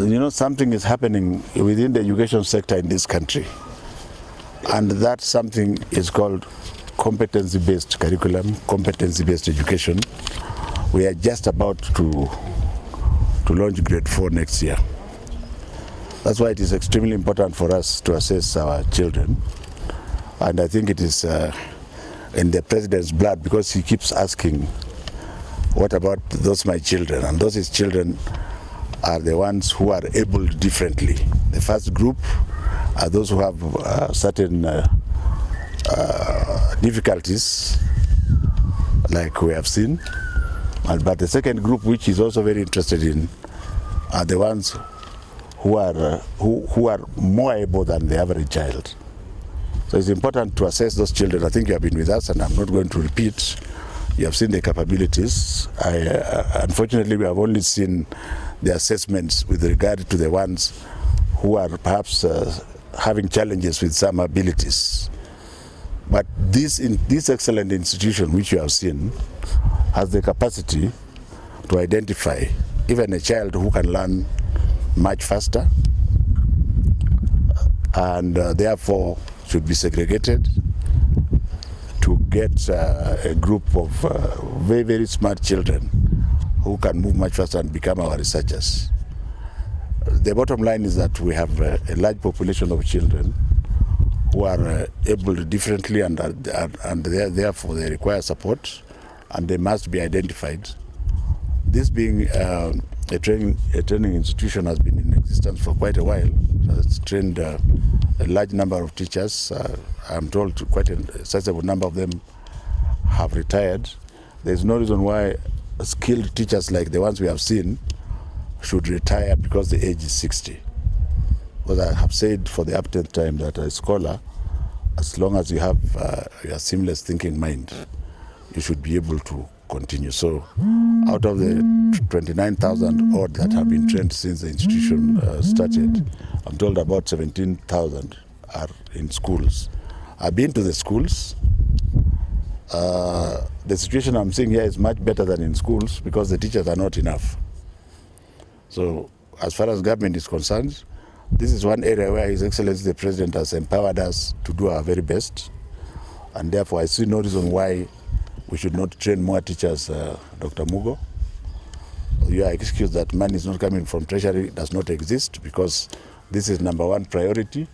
Something is happening within the education sector in this country, and that something is called competency-based curriculum, competency-based education. We are just about to launch grade 4 next year. That's why it is extremely important for us to assess our children, and I think it is in the president's blood, because he keeps asking, what about those my children? And those his children are the ones who are able differently. The first group are those who have certain difficulties, like we have seen. But the second group, which is also very interested in, are the ones who are more able than the average child. So it's important to assess those children. I think you have been with us, and I'm not going to repeat. You have seen the capabilities. Unfortunately, we have only seen the assessments with regard to the ones who are perhaps having challenges with some abilities. But this excellent institution, which you have seen, has the capacity to identify even a child who can learn much faster, and therefore should be segregated, to get a group of very, very smart children who can move much faster and become our researchers. The bottom line is that we have a large population of children who are able differently, and therefore they require support, and they must be identified. This being a training institution has been in existence for quite a while. It's trained a large number of teachers. I'm told quite a sizable number of them have retired. There's no reason why skilled teachers like the ones we have seen should retire because the age is 60. Because I have said for the uptake time that a scholar, as long as you have your seamless thinking mind, you should be able to continue. So out of the 29,000 odd that have been trained since the institution started, I'm told about 17,000 are in schools. I've been to the schools. The situation I'm seeing here is much better than in schools because the teachers are not enough. So as far as government is concerned, this is one area where His Excellency the President has empowered us to do our very best, and therefore I see no reason why we should not train more teachers. Dr. Mugo, your excuse that money is not coming from Treasury does not exist, because this is number one priority.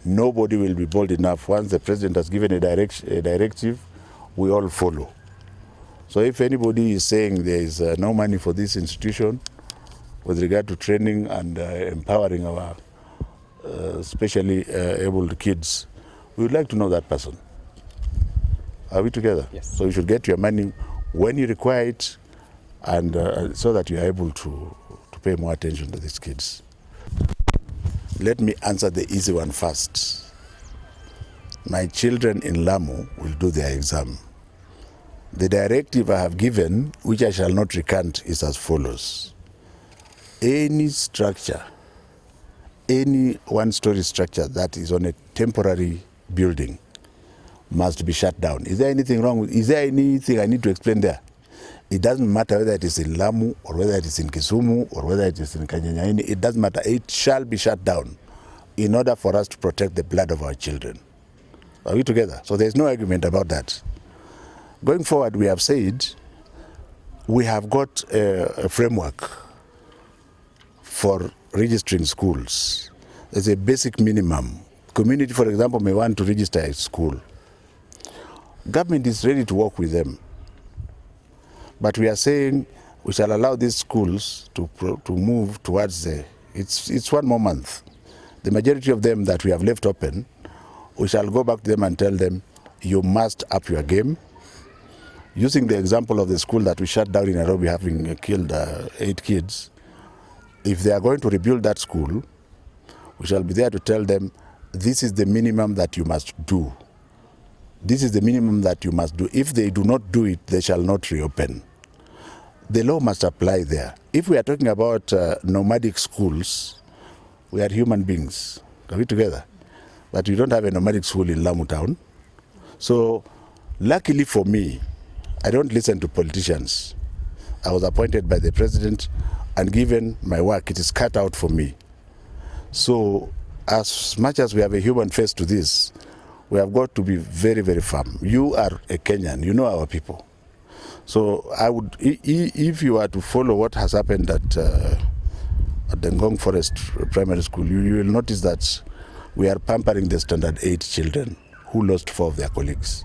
Nobody will be bold enough. Once the President has given a directive, we all follow. So if anybody is saying there is no money for this institution with regard to training and empowering our specially abled kids, we would like to know that person. Are we together? Yes. So you should get your money when you require it, and so that you are able to pay more attention to these kids. Let me answer the easy one first. My children in Lamu will do their exam. The directive I have given, which I shall not recant, is as follows. Any structure, any one-story structure that is on a temporary building must be shut down. Is there anything wrong with, is there anything I need to explain there? It doesn't matter whether it is in Lamu or whether it is in Kisumu or whether it is in Kanyanyaini. It doesn't matter. It shall be shut down in order for us to protect the blood of our children. Are we together? So there's no argument about that. Going forward, we have said we have got a framework for registering schools. There's a basic minimum. Community, for example, may want to register a school. Government is ready to work with them. But we are saying we shall allow these schools to move towards it's 1 more month. The majority of them that we have left open, we shall go back to them and tell them, you must up your game. Using the example of the school that we shut down in Nairobi, having killed 8 kids, if they are going to rebuild that school, we shall be there to tell them, this is the minimum that you must do. This is the minimum that you must do. If they do not do it, they shall not reopen. The law must apply there. If we are talking about nomadic schools, we are human beings. Are we together? But we don't have a nomadic school in Lamu town. So luckily for me, I don't listen to politicians. I was appointed by the President. and given my work, it is cut out for me. So as much as we have a human face to this, we have got to be very, very firm. You are a Kenyan, you know our people. So I would, if you are to follow what has happened at the Ngong Forest Primary School, you will notice that we are pampering the Standard 8 children who lost 4 of their colleagues.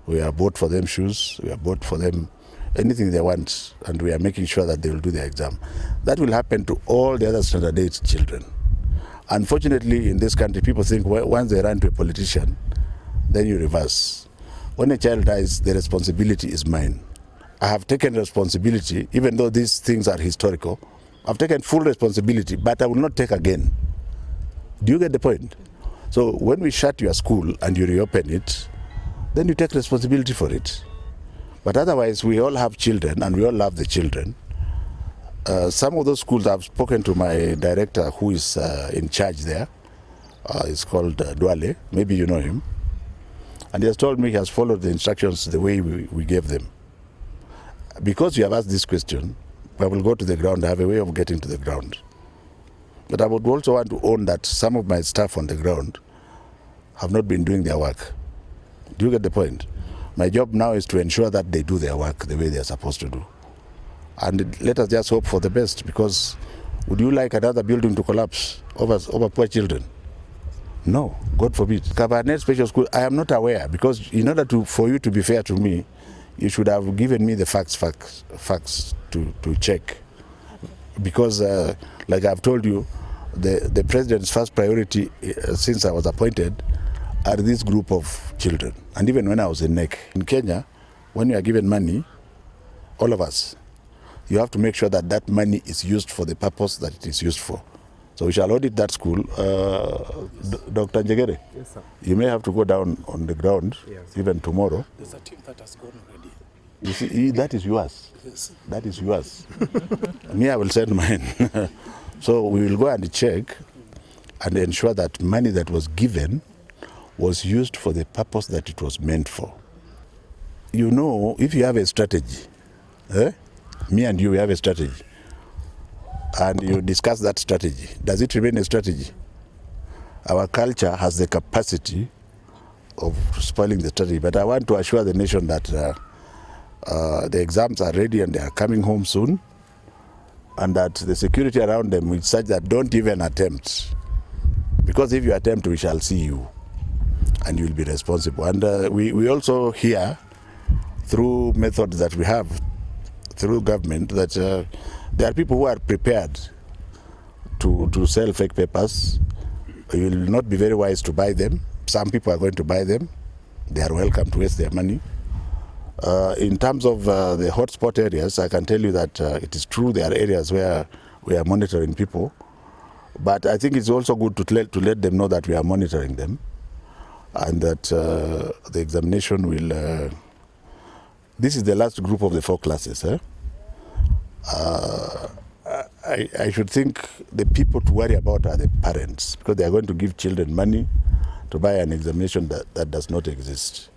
We have bought for them shoes, we have bought for them anything they want, and we are making sure that they will do their exam. That will happen to all the other Standard 8 children. Unfortunately, in this country, people think once they run to a politician, then you reverse. When a child dies, the responsibility is mine. I have taken responsibility, even though these things are historical. I've taken full responsibility, but I will not take again. Do you get the point? So when we shut your school and you reopen it, then you take responsibility for it. But otherwise, we all have children and we all love the children. Some of those schools, I've spoken to my director who is in charge there. It's called Duale. Maybe you know him. And he has told me he has followed the instructions the way we gave them. Because you have asked this question, I will go to the ground. I have a way of getting to the ground. But I would also want to own that some of my staff on the ground have not been doing their work. Do you get the point? My job now is to ensure that they do their work the way they are supposed to do. And let us just hope for the best, because would you like another building to collapse over poor children? No, God forbid. Kabarnet Special School, I am not aware, because in order for you to be fair to me, you should have given me the facts to check. Because like I've told you, the president's first priority since I was appointed are this group of children. And even when I was in NEC, in Kenya, when you are given money, all of us, you have to make sure that that money is used for the purpose that it is used for. So we shall audit that school. Dr. Njegere, yes, sir. You may have to go down on the ground, yes, even tomorrow. There's a team that has gone already. You see, that is yours. Yes. That is yours. Me, I will send mine. So we will go and check and ensure that money that was given was used for the purpose that it was meant for. You know, if you have a strategy, me and you, we have a strategy, and you discuss that strategy, does it remain a strategy? Our culture has the capacity of spoiling the strategy, but I want to assure the nation that the exams are ready and they are coming home soon, and that the security around them is such that don't even attempt, because if you attempt, we shall see you and you will be responsible. And we also hear through methods that we have through government that there are people who are prepared to sell fake papers. You will not be very wise to buy them. Some people are going to buy them. They are welcome to waste their money. In terms of the hotspot areas, I can tell you that it is true there are areas where we are monitoring people, but I think it's also good to let them know that we are monitoring them, and that the examination will... this is the last group of the 4 classes. I should think the people to worry about are the parents, because they are going to give children money to buy an examination that does not exist.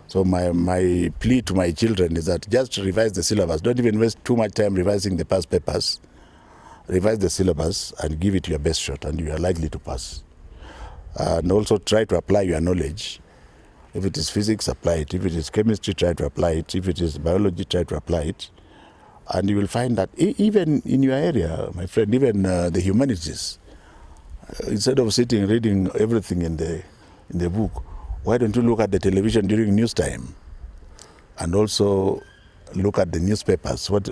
So my plea to my children is that just revise the syllabus. Don't even waste too much time revising the past papers. Revise the syllabus and give it your best shot, and you are likely to pass. And also try to apply your knowledge. If it is physics, apply it. If it is chemistry, try to apply it. If it is biology, try to apply it. And you will find that even in your area, my friend, even the humanities, instead of sitting reading everything in the book, why don't you look at the television during news time and also look at the newspapers? What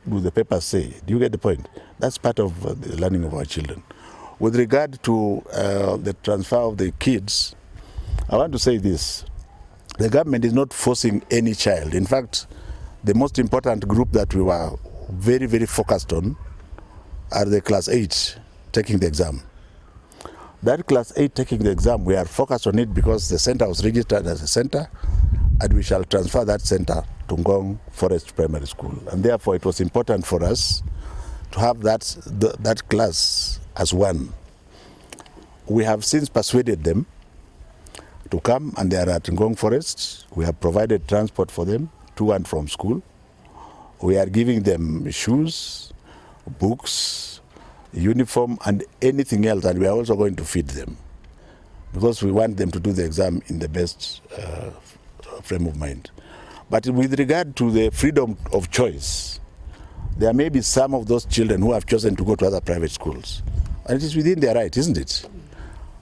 do the papers say? Do you get the point? That's part of the learning of our children. With regard to the transfer of the kids, I want to say this. The government is not forcing any child. In fact, the most important group that we were very, very focused on are the class 8 taking the exam. That class 8 taking the exam, we are focused on it because the center was registered as a center, and we shall transfer that center to Ngong Forest Primary School. And therefore, it was important for us to have that class as one. We have since persuaded them to come, and they are at Ngong Forest. We have provided transport for them to and from school. We are giving them shoes. books, uniform, and anything else, and we are also going to feed them because we want them to do the exam in the best frame of mind. But with regard to the freedom of choice, there may be some of those children who have chosen to go to other private schools, and it is within their right, isn't it?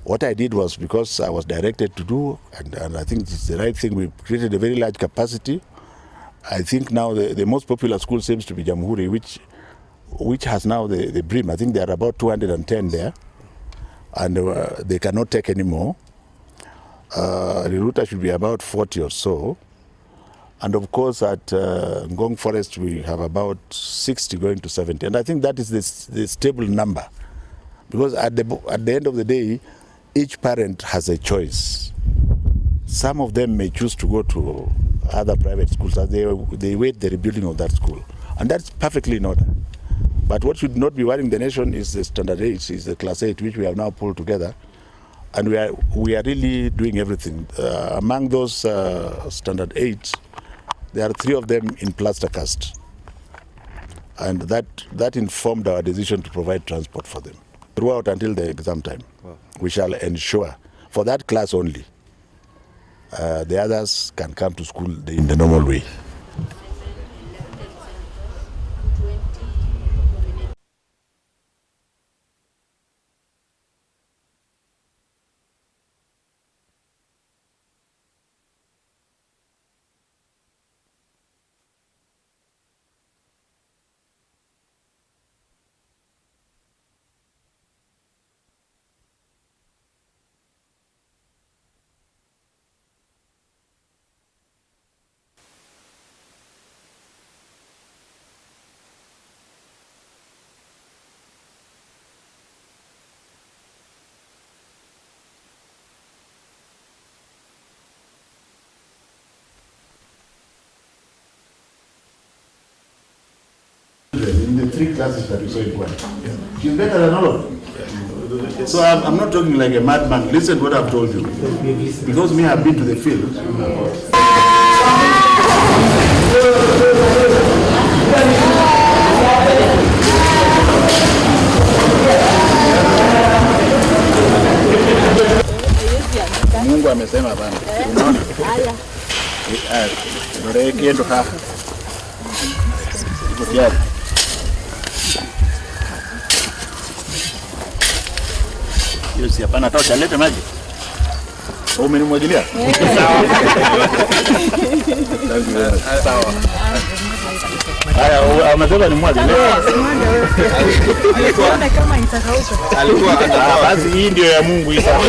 What I did was, because I was directed to do, and I think it's the right thing, we created a very large capacity. I think now the most popular school seems to be Jamhuri, which has now the brim. I think there are about 210 there, and they cannot take any more. Riruta should be about 40 or so. And of course at Ngong Forest we have about 60 going to 70. And I think that is the stable number. Because at the end of the day, each parent has a choice. Some of them may choose to go to other private schools as they wait the rebuilding of that school. And that's perfectly in order. But what should not be worrying the nation is the standard 8, is the class 8, which we have now pulled together. And we are really doing everything. Among those standard 8, there are 3 of them in plaster cast. And that informed our decision to provide transport for them throughout until the exam time. Wow. We shall ensure, for that class only, the others can come to school in the normal way. In the 3 classes that you saw in one. Yeah. She's better than all of them. Yeah. So I'm not talking like a madman. Listen to what I've told you. Because me, I've been to the field. Mungu amesema bana. Unaona? Haya. Ndio kiendo hapa. Iko tayari. Yosi hapana tosha, lete maji. Umenimwagilia? Sawa. Haya, amesema ni mwaje leo. Alikuwa kama itakauka. Alikuwa basi hii ndio ya Mungu hii sasa.